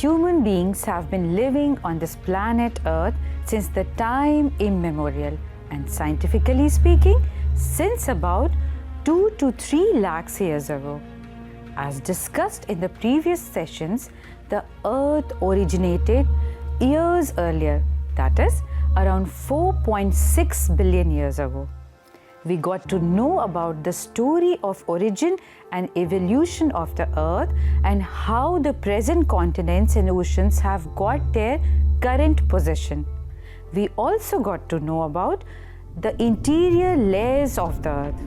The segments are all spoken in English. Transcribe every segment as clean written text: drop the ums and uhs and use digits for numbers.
human beings have been living on this planet Earth since the time immemorial, and scientifically speaking, since about 2 to 3 lakhs years ago. As discussed in the previous sessions, the Earth originated years earlier, that is, around 4.6 billion years ago. We got to know about the story of origin and evolution of the Earth and how the present continents and oceans have got their current position. We also got to know about the interior layers of the Earth.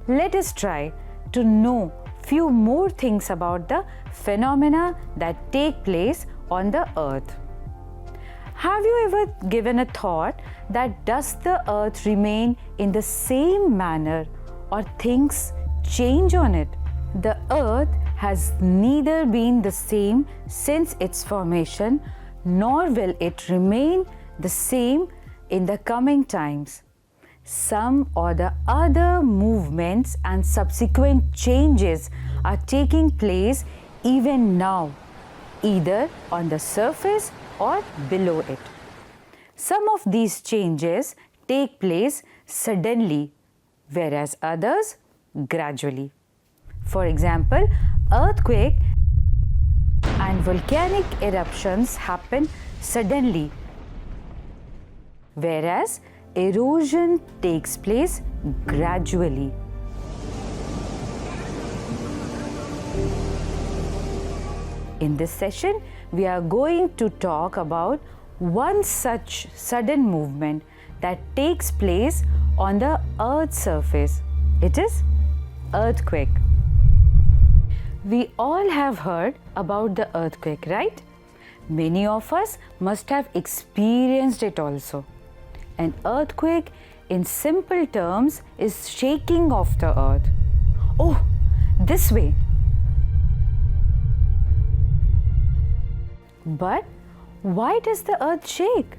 Let us try to know few more things about the phenomena that take place on the Earth. Have you ever given a thought that does the Earth remain in the same manner or things change on it? The Earth has neither been the same since its formation, nor will it remain the same in the coming times. Some or the other movements and subsequent changes are taking place even now, either on the surface or below it. Some of these changes take place suddenly, whereas others gradually. For example, earthquake and volcanic eruptions happen suddenly, whereas erosion takes place gradually. In this session, we are going to talk about one such sudden movement that takes place on the Earth's surface. It is earthquake. We all have heard about the earthquake, right? Many of us must have experienced it also. An earthquake, in simple terms, is shaking of the earth. Oh, this way. But why does the earth shake?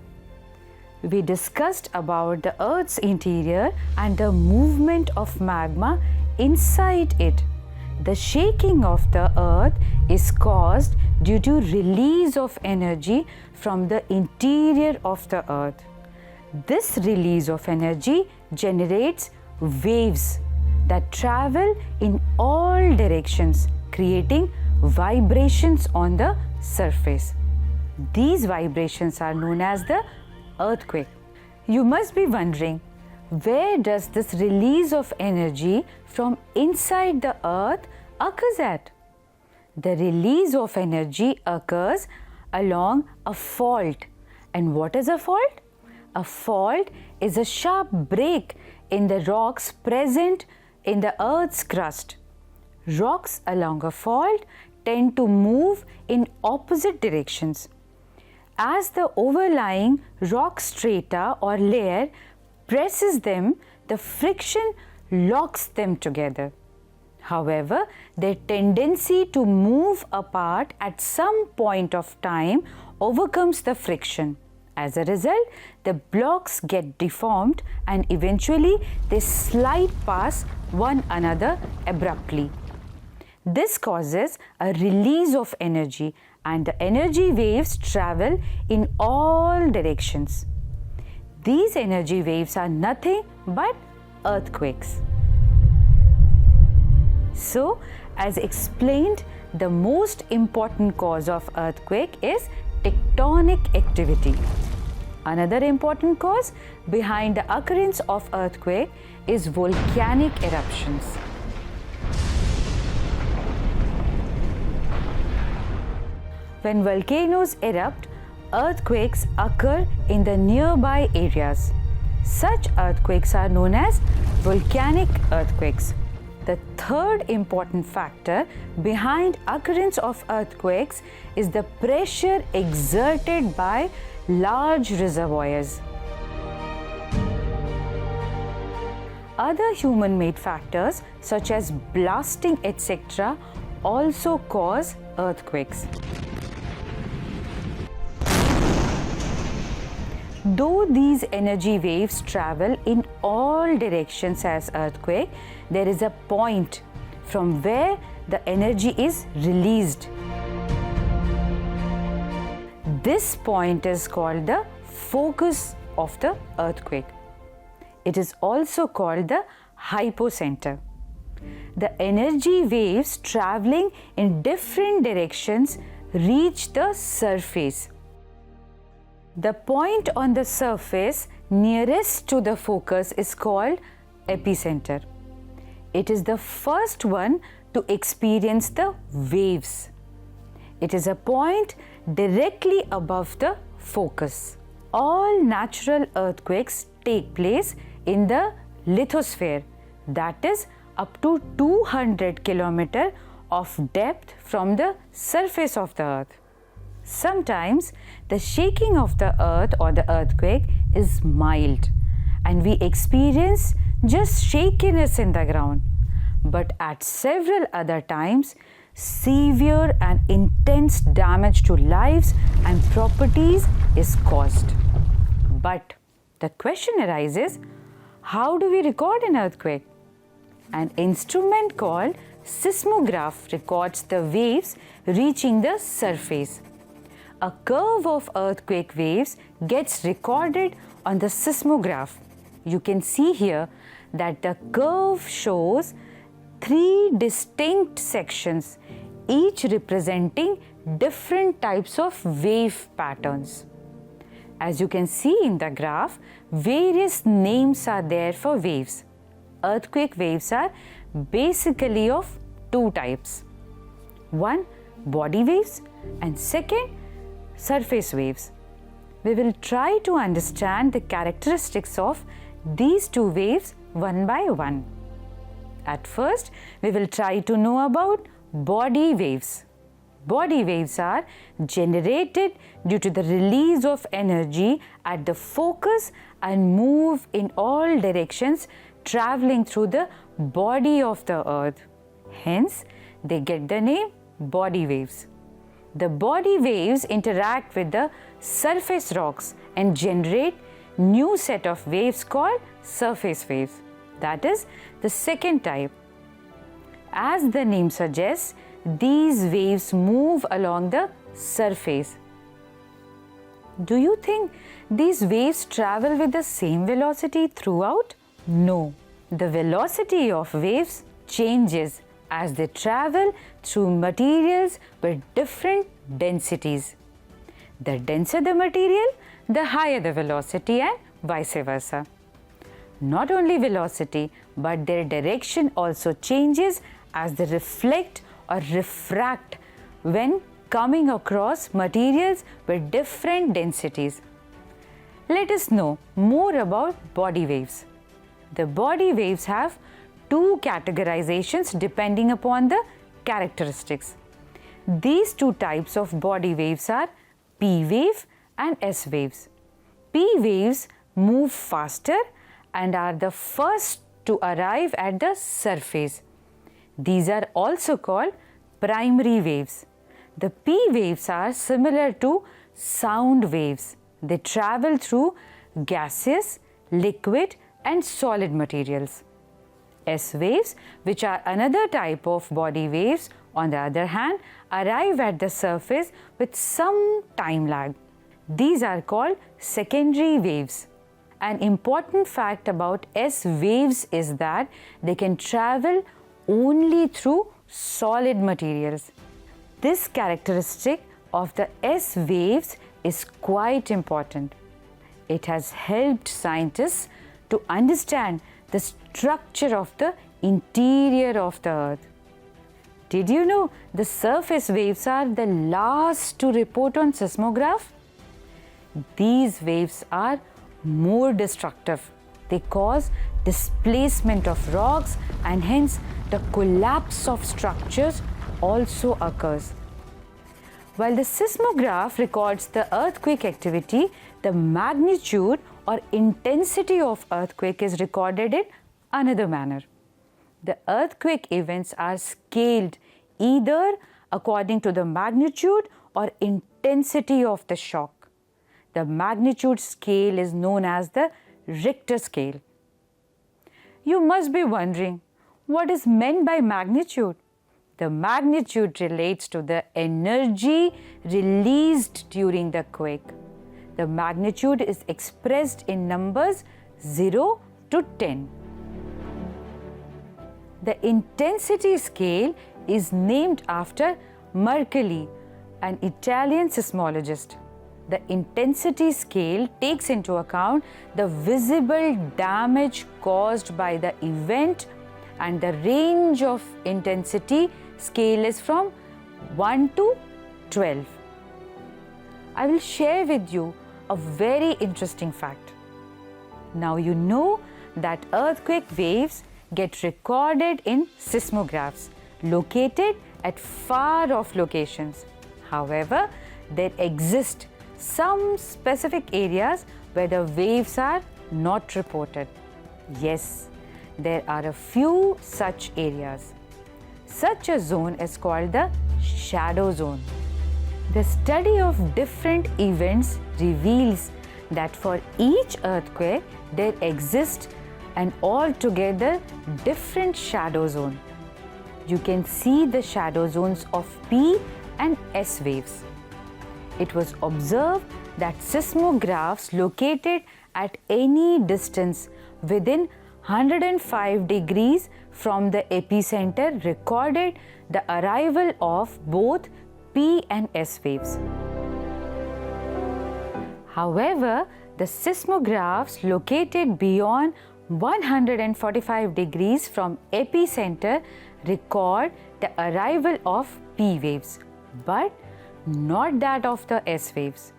We discussed about the earth's interior and the movement of magma inside it. The shaking of the earth is caused due to release of energy from the interior of the earth. This release of energy generates waves that travel in all directions, creating vibrations on the surface. These vibrations are known as the earthquake. You must be wondering, where does this release of energy from inside the earth occurs at? The release of energy occurs along a fault. And what is a fault? A fault is a sharp break in the rocks present in the earth's crust. Rocks along a fault tend to move in opposite directions. As the overlying rock strata or layer presses them, the friction locks them together. However, their tendency to move apart at some point of time overcomes the friction. As a result, the blocks get deformed and eventually they slide past one another abruptly. This causes a release of energy, and the energy waves travel in all directions. These energy waves are nothing but earthquakes. So, as explained, the most important cause of earthquake is tectonic activity. Another important cause behind the occurrence of earthquake is volcanic eruptions. When volcanoes erupt, earthquakes occur in the nearby areas. Such earthquakes are known as volcanic earthquakes. The third important factor behind occurrence of earthquakes is the pressure exerted by large reservoirs. Other human-made factors such as blasting etc. also cause earthquakes. Though these energy waves travel in all directions as earthquake, there is a point from where the energy is released. This point is called the focus of the earthquake. It is also called the hypocenter. The energy waves traveling in different directions reach the surface. The point on the surface nearest to the focus is called epicenter. It is the first one to experience the waves. It is a point directly above the focus. All natural earthquakes take place in the lithosphere, that is up to 200 km of depth from the surface of the earth. Sometimes the shaking of the earth or the earthquake is mild and we experience just shakiness in the ground. But at several other times, severe and intense damage to lives and properties is caused. But the question arises, how do we record an earthquake? An instrument called seismograph records the waves reaching the surface. A curve of earthquake waves gets recorded on the seismograph. You can see here that the curve shows 3 distinct sections, each representing different types of wave patterns. As you can see in the graph, various names are there for waves. Earthquake waves are basically of 2 types. One, body waves, and second, surface waves. We will try to understand the characteristics of these 2 waves one by one. At first, we will try to know about body waves. Body waves are generated due to the release of energy at the focus and move in all directions traveling through the body of the earth. Hence, they get the name body waves. The body waves interact with the surface rocks and generate new set of waves called surface waves. That is the second type. As the name suggests, these waves move along the surface. Do you think these waves travel with the same velocity throughout? No. The velocity of waves changes as they travel through materials with different densities. The denser the material, the higher the velocity and vice versa. Not only velocity, but their direction also changes as they reflect or refract when coming across materials with different densities. Let us know more about body waves. The body waves have 2 categorizations depending upon the characteristics. These 2 types of body waves are P wave and S waves. P waves move faster and are the first to arrive at the surface. These are also called primary waves. The P waves are similar to sound waves. They travel through gaseous, liquid and solid materials. S waves, which are another type of body waves, on the other hand, arrive at the surface with some time lag. These are called secondary waves. An important fact about S waves is that they can travel only through solid materials. This characteristic of the S waves is quite important. It has helped scientists to understand the structure of the interior of the earth. Did you know the surface waves are the last to report on seismograph? These waves are more destructive. They cause displacement of rocks and hence the collapse of structures also occurs. While the seismograph records the earthquake activity, the magnitude or intensity of earthquake is recorded in another manner. The earthquake events are scaled either according to the magnitude or intensity of the shock. The magnitude scale is known as the Richter scale. You must be wondering, what is meant by magnitude? The magnitude relates to the energy released during the quake. The magnitude is expressed in numbers 0 to 10. The intensity scale is named after Mercalli, an Italian seismologist. The intensity scale takes into account the visible damage caused by the event, and the range of intensity scale is from 1 to 12. I will share with you a very interesting fact. Now you know that earthquake waves get recorded in seismographs located at far off locations. However, there exist some specific areas where the waves are not reported. Yes, there are a few such areas. Such a zone is called the shadow zone. The study of different events reveals that for each earthquake there exists an altogether different shadow zone. You can see the shadow zones of P and S waves. It was observed that seismographs located at any distance within 105 degrees from the epicenter recorded the arrival of both P and S waves. However, the seismographs located beyond 145 degrees from epicenter record the arrival of P waves, but not that of the S waves.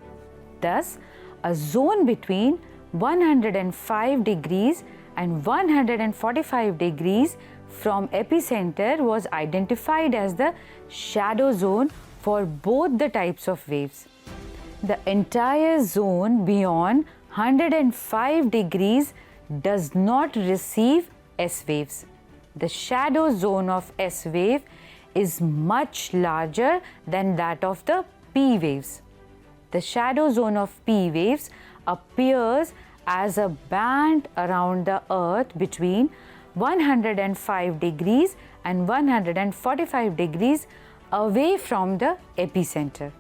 Thus, a zone between 105 degrees and 145 degrees from epicenter was identified as the shadow zone for both the types of waves. The entire zone beyond 105 degrees does not receive S waves. The shadow zone of S wave is much larger than that of the P waves. The shadow zone of P waves appears as a band around the earth between 105 degrees and 145 degrees away from the epicenter.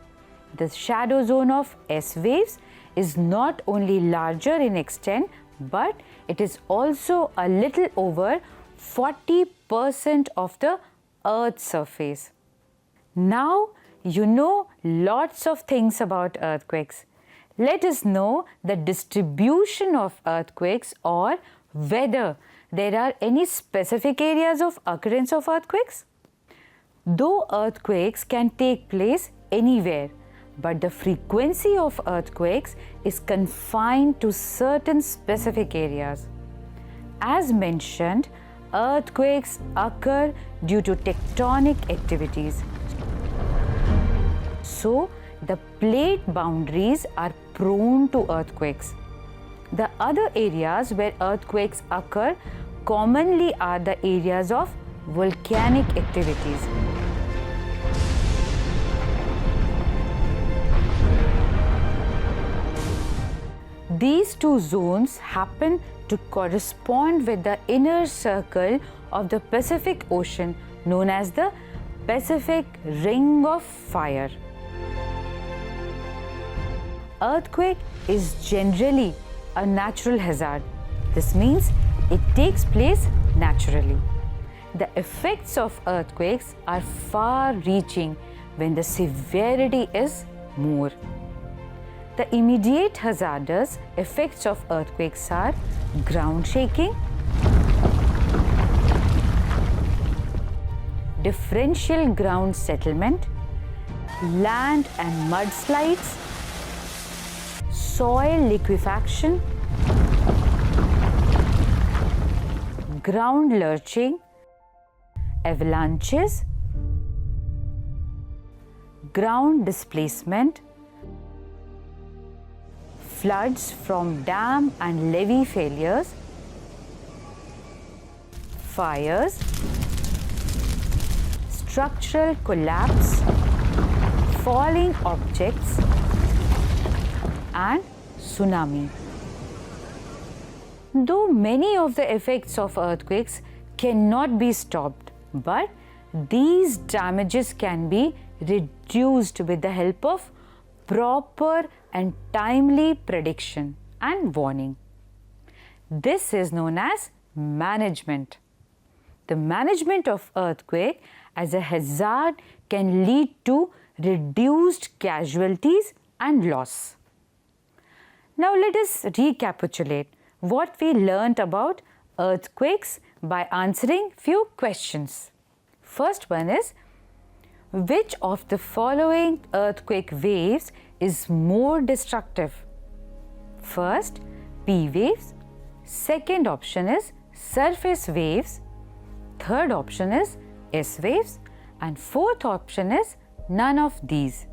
The shadow zone of S waves is not only larger in extent, but it is also a little over 40% of the Earth's surface. Now you know lots of things about earthquakes. Let us know the distribution of earthquakes, or whether there are any specific areas of occurrence of earthquakes. Though earthquakes can take place anywhere, but the frequency of earthquakes is confined to certain specific areas. As mentioned, earthquakes occur due to tectonic activities. So, the plate boundaries are prone to earthquakes. The other areas where earthquakes occur commonly are the areas of volcanic activities. These two zones happen to correspond with the inner circle of the Pacific Ocean, known as the Pacific Ring of Fire. Earthquake is generally a natural hazard. This means it takes place naturally. The effects of earthquakes are far-reaching when the severity is more. The immediate hazardous effects of earthquakes are ground shaking, differential ground settlement, land and mudslides, soil liquefaction, ground lurching, avalanches, ground displacement, floods from dam and levee failures, fires, structural collapse, falling objects, and tsunami. Though many of the effects of earthquakes cannot be stopped, but these damages can be reduced with the help of proper and timely prediction and warning. This is known as management. The management of earthquake as a hazard can lead to reduced casualties and loss. Now let us recapitulate what we learnt about earthquakes by answering few questions. First one is, which of the following earthquake waves is more destructive? First, P waves. Second option is surface waves. Third option is S waves. And fourth option is none of these.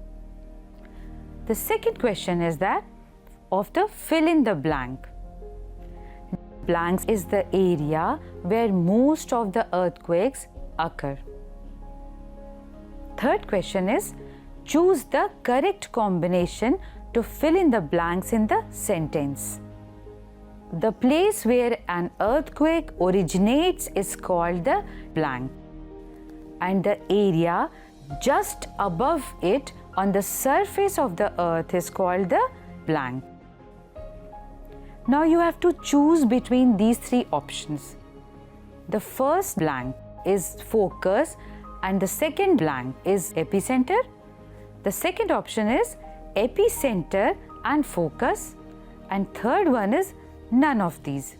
The second question is that of the fill in the blank. Blanks is the area where most of the earthquakes occur. Third question is, choose the correct combination to fill in the blanks in the sentence. The place where an earthquake originates is called the blank, and the area just above it on the surface of the earth is called the blank. Now you have to choose between these three options. The first blank is focus and the second blank is epicenter. The second option is epicenter and focus, and third one is none of these.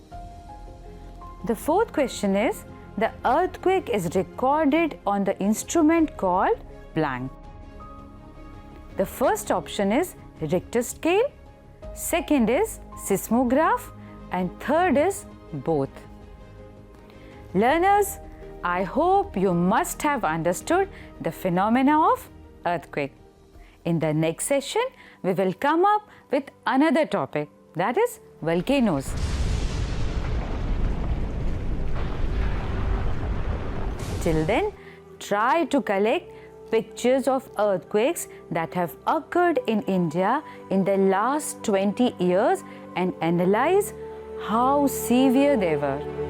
The fourth question is, the earthquake is recorded on the instrument called blank. The first option is Richter scale, second is seismograph, and third is both. Learners, I hope you must have understood the phenomena of earthquake. In the next session, we will come up with another topic, that is volcanoes. Till then, try to collect pictures of earthquakes that have occurred in India in the last 20 years and analyze how severe they were.